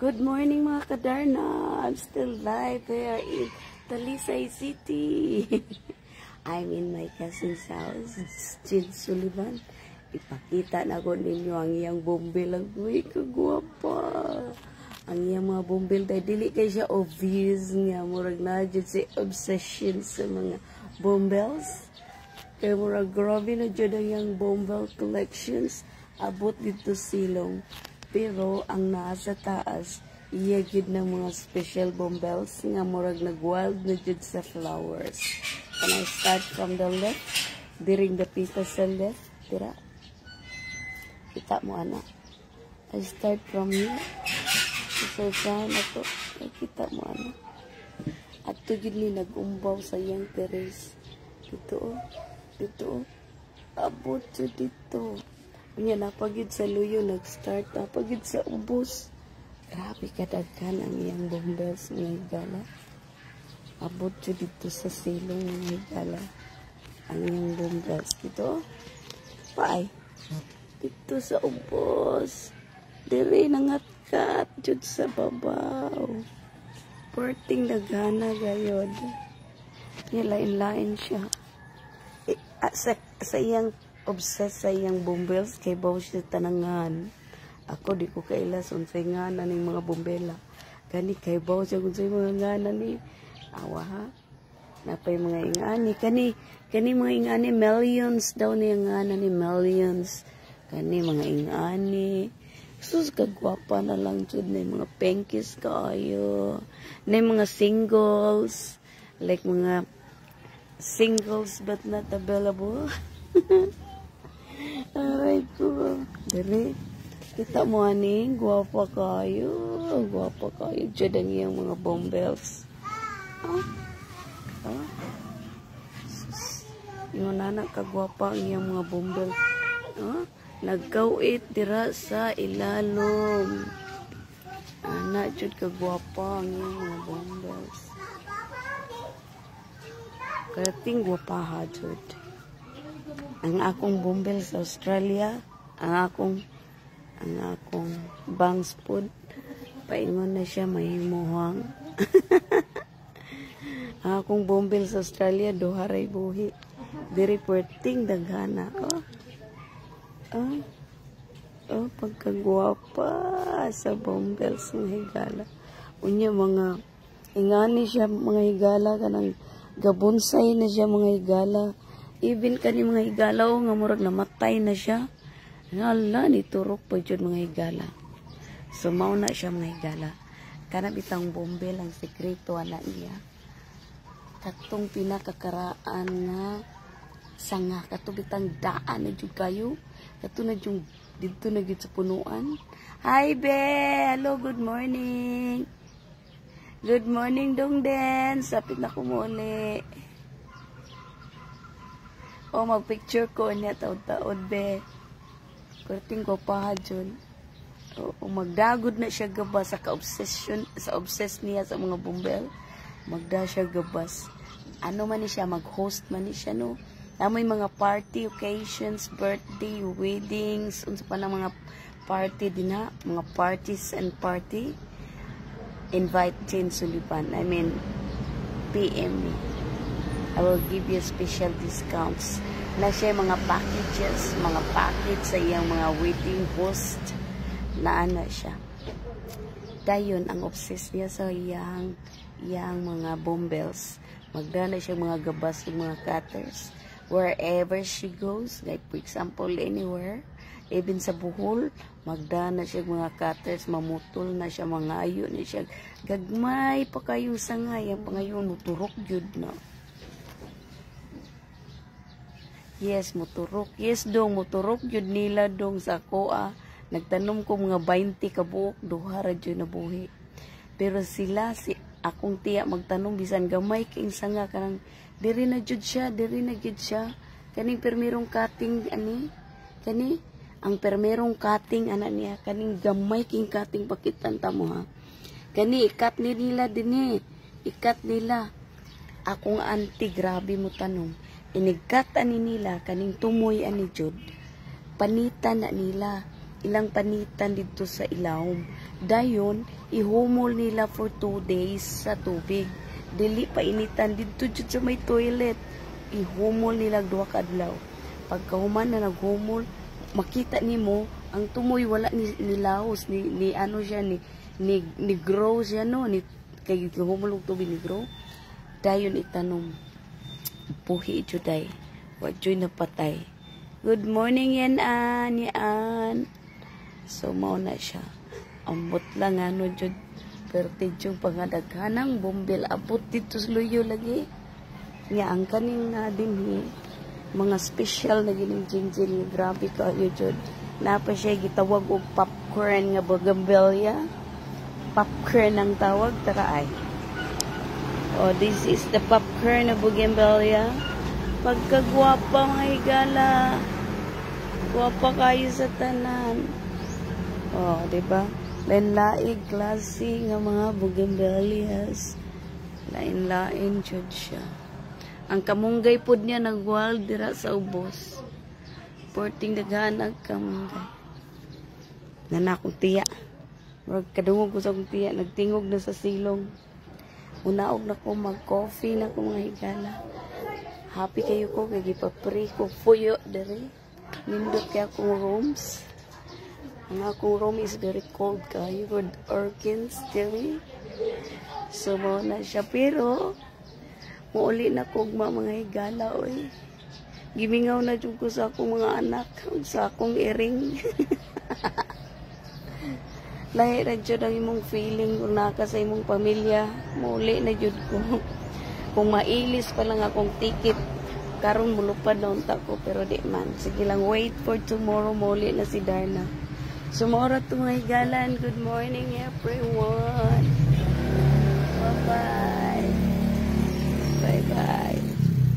Good morning mga kadarna. I'm still live here in Talisay City. I'm in my cousin's house, Jin Sullivan. Ipakita na ko ninyo ang iyang bombil. Ang kagwapa. Ang iyang mga bombil. Dahil dili kayo siya obvious nga. Murag na dyan si obsession sa mga bombels. Kaya murag grabe na dyan ang iyang bombel collections. Abot dito silong. Pero ang nasa taas, iya gid ng mga special bombels nga murag nag-wild na jud sa flowers. Can I start from the left? Diring the pita sa left. Tira. Kita mo ana. I start from here. Isa-isahan ako. Ay, kita mo ana. At to gid ni nag-umbaw sa iyang terrace. Dito oh. Dito oh. Abot jud dito. Unya napagid sa luyo nag-start, napagid sa ubos. Grabe kadaghan ang iyang bombels ng higala. Abot jud dito sa silong ng higala. Ang iyang bombels dito. Paay. Dito sa ubos. Dire nangatkat jud sa babaw. Porting daghana gayod. Lain-lain siya. Sa iyang obsessed sa iyang bombels kay bawo siya tanangan. Ako di ko kailas unsay nganan ning mga bombela. Kani kay bawo siya unsay mga nganan ni awa ha. Napay mga ingani kani mga ingani millions daw ni nganan ni millions. Kani mga ingani. Sus kagwapa na lang jud na mga penkies kaayo. Na mga singles like mga singles but not available. Aray ko. Dali. Kita mo ani. Guwapa kayo. Guwapa kayo. Diyan ang iyang mga bombels. Yung nanak kagwapa ang iyang mga bombels. Nagkawit dira sa ilalom. Anak jud kagwapa ang iyang mga bombels. Karating gwapa ha jud. Ang akong bombel sa Australia, ang akong bangs food, paingon na siya mahimuhang. Ang akong bombel sa Australia, duharay buhi. Diri puerting daghana. Pagkagwapa sa bombels ng higala. Unya mga, ingani siya mga higala, kanang gabunsay na siya mga higala. Even kani mga higala o nga murag namatay na siya. Hala, niturok pa dyan mga higala. So, mauna siya mga higala. Kana bitang bombel ang sekreto na niya. Katong pinakakaraan nga sanga. Katong bitang daan na dyan kayo. Katong na dyan dito na dyan sa punuan. Hi, Be! Hello, good morning. Good morning, Dongden. Sapit na kumuli. O magpicture ko niya taod-taod be. Kurting ko pa dyan. O magdagod na siya gabas sa ka-obsession, sa obsess niya sa mga bombel. Magda siya gabas. Ano man ni siya, mag-host man ni siya no. May mga party occasions, birthday, weddings, unsa pa ng mga party din ha. Mga parties and party. Invite Jin Sullivan. I mean, PM me. I will give you special discounts. Na siya mga packages, mga package sa iyang mga wedding host. Naana siya. Dayon, ang obsessed niya sa iyang mga bombels. Magdala siya mga gabas ng mga cutters. Wherever she goes, like for example, anywhere, even sa Bohol, magdala siya mga cutters, mamutol na siya, mga ayo na siya. Gagmay pa kayong sangay, ang pangayon, muturok yun na. Yes, moturok. Yes, dong, moturok yun nila dong sa koa. Nagtanom ko mga 20 kabuok, duha radyo na buhi. Pero sila, akong tiya magtanom, bisan gamay king sanga kanang, diri na jud siya. Kaning permerong cutting, ang permerong cutting, niya, kaning gamay king cutting, pakitan mo ha. Kani, ikat nila din ikat nila. Akong auntie, grabe mo tanom. Inigat ani nila kaning tumoy ani jud. Panitan na nila. Ilang panitan dito sa ilawom. Dayon, ihumol nila for 2 days sa tubig. Dili pa initan dito jud sa may toilet. Ihumol nila 2 ka adlaw. Pagkahuman na naghumol, makita nimo ang tumoy wala ni laos ni ano siya ni grow siya no ni kay humol og tubig ni grow. Dayon itanom. Puhi juday. Wa joy napatay. Good morning yan yan. So mao na siya. Ambot lang ano jud pertidyong pangadaghanang bombil abot dito sa luyo lagi. Nga ang kaning dinhi mga special na gining jinjin grabe kayo jud. Napa siya gitawag og popcorn nga bougainvillea. Popcorn ang tawag tara ay. Oh, this is the popcorn na bougainvillea. Pagkagwapa mga higala. Gwapa kayo sa tanan. Oh, di ba? Lain-laing klase nga mga bougainvilleas. Lain-lain jud siya. Ang kamunggay pod niya nagwal dira sa ubos. Porting daghanag kamunggay. Nana akong tiya. Murag kadungog ko sa akong tiya. Nagtingog na sa silong. Unaog na ko mag-coffee na ko mga higala. Happy kayo ko. Kaya gipapri ko fuyo diri. Nindot kaya akong rooms. Ang akong room is very cold kayo. Good organs diri. So mo na siya. Pero muuli na ko mga higala. Oy. Gimingaw na dyan ko sa akong mga anak. Sa akong iring. Lahi na dyan ang imong feeling kung naka sa imong pamilya. Muuli na dyan ko. Kung mailis pa lang akong ticket. Karon mulupad na unta ko. Pero di man. Sige lang wait for tomorrow. Muuli na si Darna. Sumora to mga higalan. Good morning everyone.